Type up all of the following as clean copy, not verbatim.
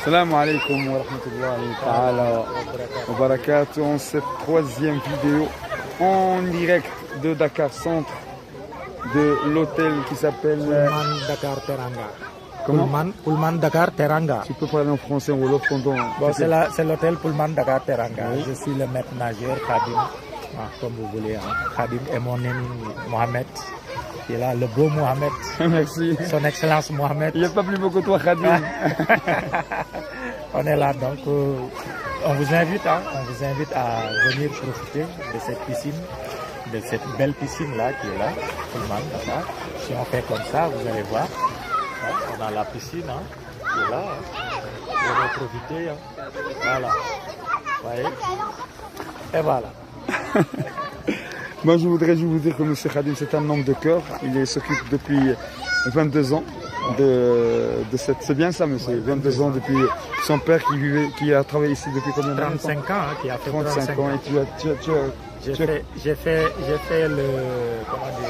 Salam alaikum wa rahmatullahi ta'ala wa barakatuh. En cette troisième vidéo en direct de Dakar Centre, de l'hôtel qui s'appelle Pullman Dakar Teranga. Comment? Pullman Dakar Teranga. Tu peux parler en français ou wolof pendant... Bon, c'est l'hôtel Pullman Dakar Teranga. Oui. Je suis le maître nageur Khadim, comme vous voulez. Hein. Khadim et mon ami Mohamed. Il est là, le beau Mohamed. Merci. Son Excellence Mohamed. Il n'y a pas plus beau que toi, Khadim. On est là, donc on vous invite à venir profiter de cette piscine, de cette belle piscine là qui est là, Pullman Dakar. Si on fait comme ça, vous allez voir, hein, on a la piscine qui est là, hein. Vous allez profiter, hein. Voilà, vous voyez, et voilà. Moi, je voudrais vous dire que M. Khadim, c'est un homme de cœur. Il s'occupe depuis 22 ans de cette... C'est bien ça, monsieur? 22 ans depuis son père qui a travaillé ici depuis combien de temps? 35 ans, hein, qui a fait 35 ans. Et j'ai fait le... Comment dire?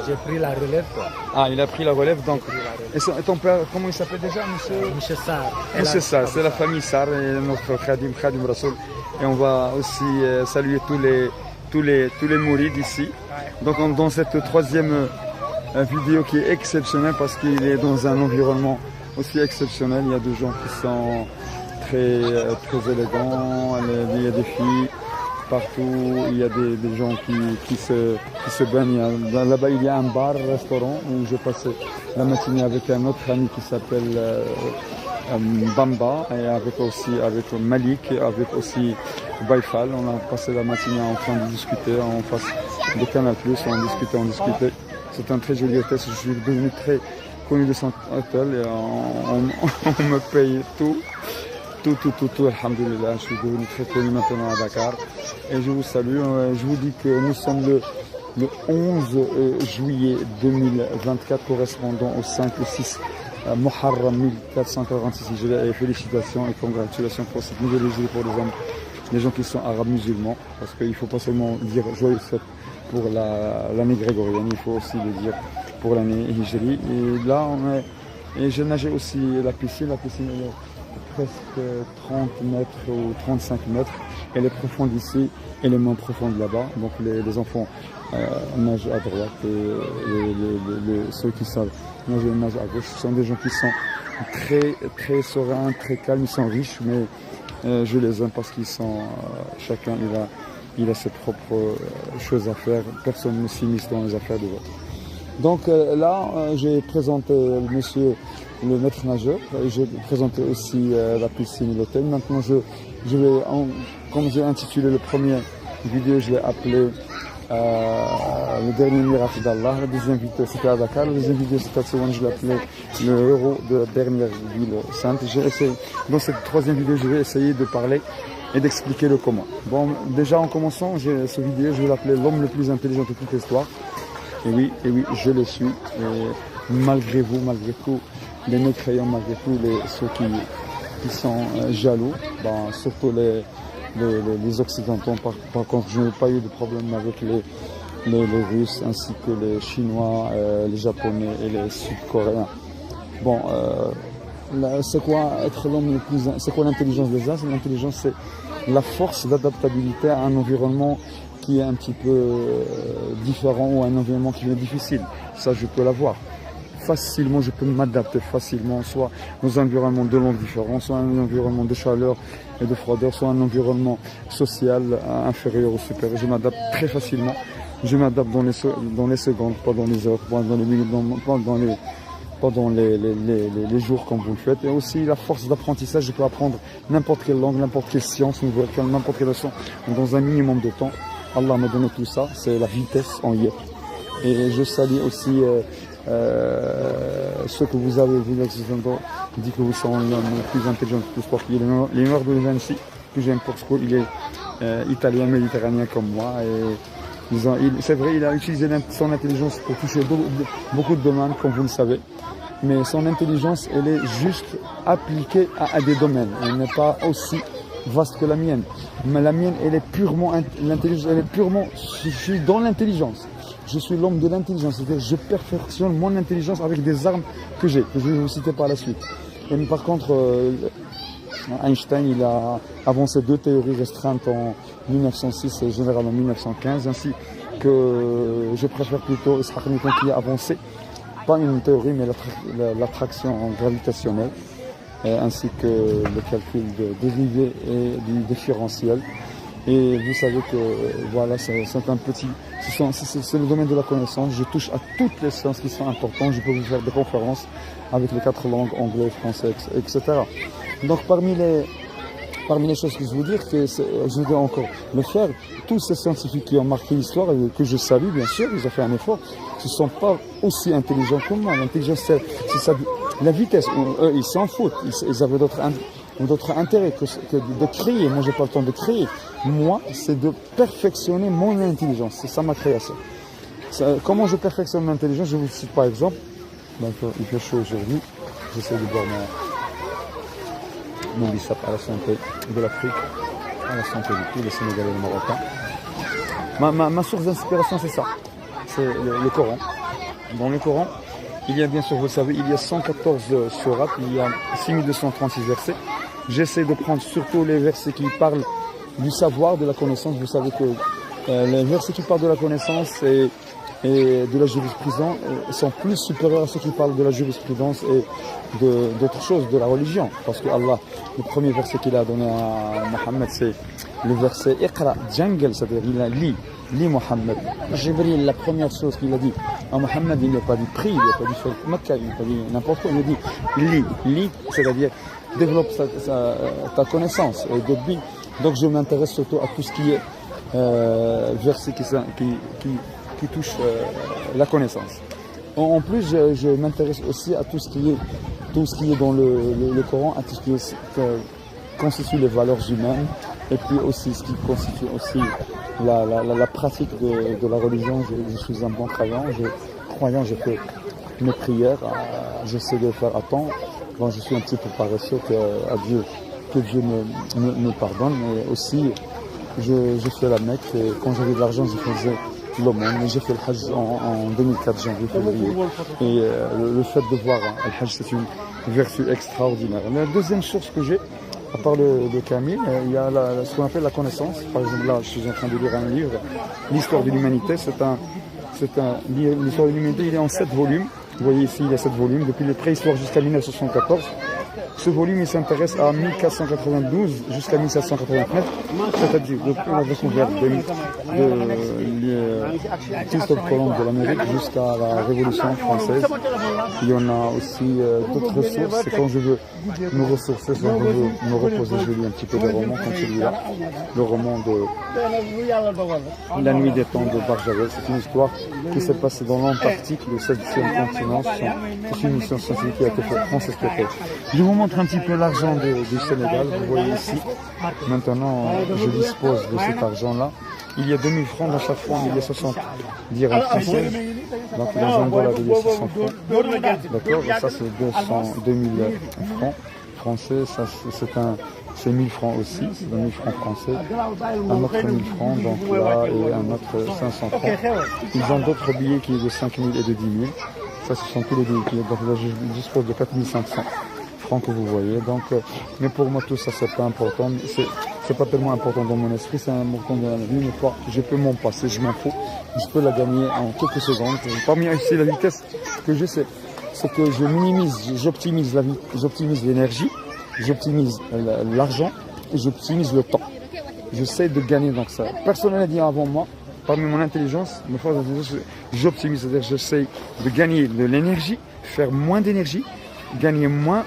J'ai pris la relève, quoi. Ah, il a pris la relève, donc... Et ton père, comment il s'appelle déjà, monsieur? Monsieur Sarr. Monsieur Sarr, c'est la famille Sarr et notre Khadim Rassoul. Et on va aussi saluer tous les mourides ici. Donc dans cette troisième vidéo qui est exceptionnelle parce qu'il est dans un environnement aussi exceptionnel. Il y a des gens qui sont très élégants, il y a des filles partout, il y a des gens qui se baignent. Là-bas il y a un bar, restaurant où je passais la matinée avec un autre ami qui s'appelle Bamba, et avec Malik, avec aussi Baïfal. On a passé la matinée en train de discuter en face de Canal+, on discutait. C'est un très joli hôtel, je suis devenu très connu de son hôtel et on me paye tout, alhamdoulilah. Je suis devenu très connu maintenant à Dakar et je vous salue. Je vous dis que nous sommes le 11 juillet 2024 correspondant au 5 et 6 Muharram 1446 et félicitations et congratulations pour cette nouvelle hijri pour les gens qui sont arabes musulmans, parce qu'il ne faut pas seulement dire joyeuse fête pour l'année grégorienne, il faut aussi le dire pour l'année hijri. Et là et j'ai nagé aussi la piscine elle est presque 30 mètres ou 35 mètres, elle est profonde ici, elle est moins profonde là-bas, donc les enfants nagent à droite et ceux qui savent nagent à gauche. Ce sont des gens qui sont très sereins, très calmes, ils sont riches, mais je les aime parce qu'ils sont, chacun il a ses propres choses à faire, personne ne s'immisce dans les affaires de l'autre. Donc là, j'ai présenté monsieur le maître nageur, j'ai présenté aussi la piscine et l'hôtel. Maintenant, je vais, comme j'ai intitulé le premier vidéo, je l'ai appelé le dernier miracle d'Allah. La deuxième vidéo c'était à Dakar, la deuxième vidéo c'était à Tsewan, je l'ai appelé le héros de la dernière ville sainte. Dans cette troisième vidéo, je vais essayer de parler et d'expliquer le comment. Bon, déjà en commençant, cette vidéo, je vais l'appeler l'homme le plus intelligent de toute l'histoire. Et oui, je le suis. Et malgré vous, malgré tout, les mécréants, malgré tout, ceux qui sont jaloux, surtout les Occidentaux. Par contre, je n'ai pas eu de problème avec les Russes ainsi que les Chinois, les Japonais et les Sud-Coréens. Bon, c'est quoi être l'homme le plus... C'est quoi l'intelligence déjà? L'intelligence, c'est la force d'adaptabilité à un environnement qui est un petit peu différent ou un environnement qui est difficile. Ça, je peux l'avoir. Facilement, je peux m'adapter facilement, soit dans un environnement de langue différent, soit un environnement de chaleur et de froideur, soit un environnement social inférieur ou supérieur. Je m'adapte très facilement. Je m'adapte dans les secondes, pas dans les heures, pas dans les minutes, pas dans les jours comme vous le faites. Et aussi la force d'apprentissage, je peux apprendre n'importe quelle langue, n'importe quelle science, n'importe quelle leçon dans un minimum de temps. Allah m'a donné tout ça, c'est la vitesse en y. Et je salue aussi ce que vous avez vu, l'accident dit que vous êtes l'homme le plus intelligent de tout sport, qui est Leonardo da Vinci, que j'aime pour ce coup, il est italien, méditerranéen comme moi. Et c'est vrai, il a utilisé son intelligence pour toucher beaucoup de domaines, comme vous le savez. Mais son intelligence, elle est juste appliquée à des domaines. Elle n'est pas aussi vaste que la mienne. Mais la mienne, elle est purement, l'intelligence, elle est purement, je suis dans l'intelligence. Je suis l'homme de l'intelligence, c'est-à-dire je perfectionne mon intelligence avec des armes que j'ai, que je vais vous citer par la suite. Et par contre, Einstein, il a avancé 2 théories restreintes en 1906 et générales en 1915, ainsi que je préfère plutôt Isaac Newton qui a avancé, pas une théorie, mais l'attraction gravitationnelle, ainsi que le calcul de dérivés et du différentiel. Et vous savez que voilà, c'est un petit, c'est le domaine de la connaissance. Je touche à toutes les sciences qui sont importantes. Je peux vous faire des conférences avec les 4 langues, anglais, français, etc. Donc parmi les choses que je veux dire, je dois encore le faire, tous ces scientifiques qui ont marqué l'histoire, que je salue bien sûr, ils ont fait un effort, ce ne sont pas aussi intelligents que moi. L'intelligence, c'est ça, la vitesse. Eux, ils s'en foutent, ils avaient d'autres intérêts que de créer. Moi, j'ai pas le temps de créer. Moi, c'est de perfectionner mon intelligence. C'est ça ma création. Comment je perfectionne mon intelligence? Je vous cite par exemple. Donc, il fait chaud aujourd'hui. J'essaie de boire mon bissap à la santé de l'Afrique, à la santé de tous les Sénégalais et les Marocains. Ma source d'inspiration, c'est ça. C'est le Coran. Dans le Coran, il y a bien sûr, vous le savez, il y a 114 sourates, il y a 6236 versets. J'essaie de prendre surtout les versets qui parlent du savoir, de la connaissance. Vous savez que les versets qui parlent de la connaissance et de la jurisprudence sont plus supérieurs à ceux qui parlent de la jurisprudence et d'autres choses, de la religion. Parce que Allah, le premier verset qu'il a donné à Mohammed, c'est le verset Iqra, Jungle, c'est-à-dire il a lit Mohammed. Jibril, la première chose qu'il a dit à Mohammed, il n'a pas dit prie, il n'a pas dit fais Makkah, il n'a pas dit n'importe quoi, il a dit lis, c'est-à-dire développe ta connaissance. Donc je m'intéresse surtout à tout ce qui est verset qui touche la connaissance. En plus, je m'intéresse aussi à tout ce qui est dans le Coran, à tout ce qui constitue les valeurs humaines, et puis aussi ce qui constitue aussi la pratique de la religion. Je suis un bon croyant, je fais mes prières, j'essaie de faire à temps. Bon, je suis un petit peu paresseux, que Dieu me pardonne, mais aussi je fais la Mecque, et quand j'avais de l'argent, je faisais l'aumône, mais j'ai fait le Hajj en 2004, janvier-février. Et le fait de voir le Hajj, c'est une vertu extraordinaire. La deuxième source que j'ai, à part le Camille, il y a ce qu'on appelle la connaissance. Par exemple, là, je suis en train de lire un livre, l'histoire de l'humanité. L'histoire de l'humanité, il est en 7 volumes. Vous voyez ici, il y a 7 volumes, depuis les préhistoires jusqu'à 1974. Ce volume, il s'intéresse à 1492 jusqu'à 1789, c'est-à-dire depuis la découverte de Christophe Colomb de l'Amérique jusqu'à la Révolution française. Il y en a aussi d'autres ressources. Et quand je veux me ressourcer, quand je veux me reposer, je lis un petit peu des romans comme celui-là, le roman de La Nuit des Temps de Barjavel. C'est une histoire qui s'est passée dans l'Antarctique, le 7e continent. C'est une mission scientifique qui a été faite française. Je vous montre un petit peu l'argent du Sénégal, vous voyez ici. Maintenant, je dispose de cet argent-là. Il y a 2000 francs dans chaque franc, il y a 60 dirhams français. Donc dans un dollar, il y a 60 francs. D'accord, ça c'est 2000 francs français, ça c'est 1000 francs aussi, c'est 1000 francs français, un autre 1000 francs, donc là, et un autre 500 francs. Ils ont d'autres billets qui sont de 5000 et de 10 000. Ça, ce sont tous les billets. Donc là, je dispose de 4500 francs que vous voyez. Donc, mais pour moi, tout ça, c'est pas important. C'est pas tellement important dans mon esprit, c'est important dans la vie. Mais quoi, je peux m'en passer, je m'en fous. Je peux la gagner en quelques secondes. Parmi ici, la vitesse que je sais, c'est que je minimise, j'optimise la vie, j'optimise l'énergie, j'optimise l'argent et j'optimise le temps. J'essaie de gagner donc ça. Personne n'a dit avant moi. Parmi mon intelligence, ma force d'intelligence, j'optimise, c'est-à-dire j'essaie de gagner de l'énergie, faire moins d'énergie, gagner moins,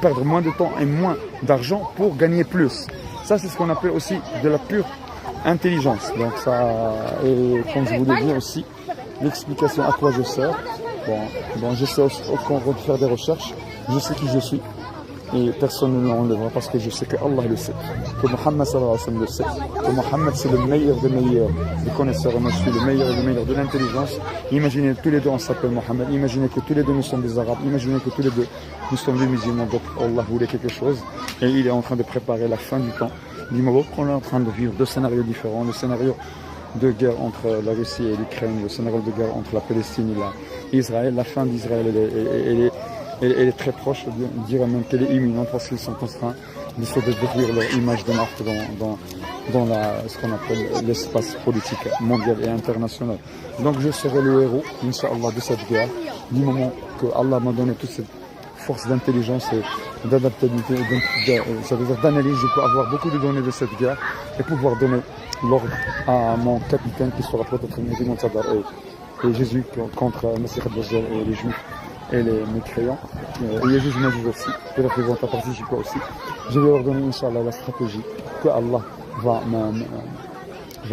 perdre moins de temps et moins d'argent pour gagner plus. Ça, c'est ce qu'on appelle aussi de la pure intelligence. Donc ça, et comme je voulais dire aussi, l'explication à quoi je sers. Bon, j'essaie aussi de faire des recherches, je sais qui je suis. Et personne ne l'enlèvera parce que je sais que Allah le sait, que Mohammed sallallahu alayhi wa sallam le sait, que Mohammed c'est le meilleur des meilleurs des connaisseurs et moi je suis le meilleur des meilleurs de l'intelligence. Imaginez tous les deux on s'appelle Mohammed, imaginez que tous les deux nous sommes des Arabes, imaginez que tous les deux nous sommes des musulmans, donc Allah voulait quelque chose et il est en train de préparer la fin du temps du Maroc. On est en train de vivre deux scénarios différents, le scénario de guerre entre la Russie et l'Ukraine, le scénario de guerre entre la Palestine et Israël. La fin d'Israël elle est très proche, je dirais même qu'elle est imminente parce qu'ils sont en train d'essayer de détruire leur image de marque dans ce qu'on appelle l'espace politique mondial et international. Donc je serai le héros, Inch'Allah, de cette guerre, du moment que Allah m'a donné toute cette force d'intelligence et d'adaptabilité, ça veut dire d'analyse. Je peux avoir beaucoup de données de cette guerre et pouvoir donner l'ordre à mon capitaine qui sera peut-être Mehdi Montadar et Jésus contre Messie Dajjal et les Juifs et les mécréants. Et Jésus Majid aussi, peut-être qu'ils vont participer aussi. Je vais leur donner, Inch'Allah, la stratégie que Allah va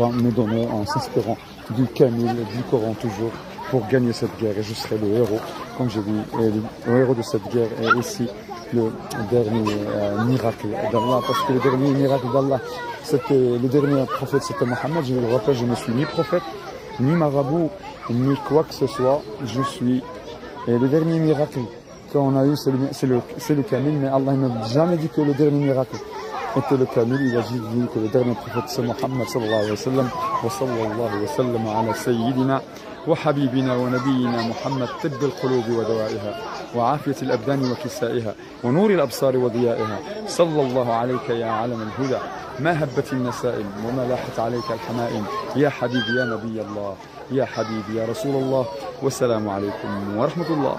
me donner en s'inspirant du Kamil, du Coran toujours, pour gagner cette guerre. Et je serai le héros, comme j'ai dit, le héros de cette guerre est aussi le dernier miracle d'Allah, parce que le dernier miracle d'Allah, c'était le dernier prophète, c'était Mohammed. Je le rappelle, je ne suis ni prophète, ni marabout, ni quoi que ce soit. Je suis le dernier miracle qu'on a eu, c'est le Kamil, mais Allah n'a jamais dit que le dernier miracle était le Kamil. Il a dit que le dernier prophète c'est Mohammed sallallahu alayhi wa sallam. Wa sallallahu wa sallam ala sayyidina wa habibina wa nabiyina Muhammad tibb al-qulubi wa dawaiha wa afiyat al-abdani wa kisaiha wa nur al-absar wa diyaiha. Sallallahu alayka ya alam al-huda ما هبت النسائم وما لاحت عليك الحمائم يا حبيبي يا نبي الله يا حبيبي يا رسول الله والسلام عليكم ورحمة الله.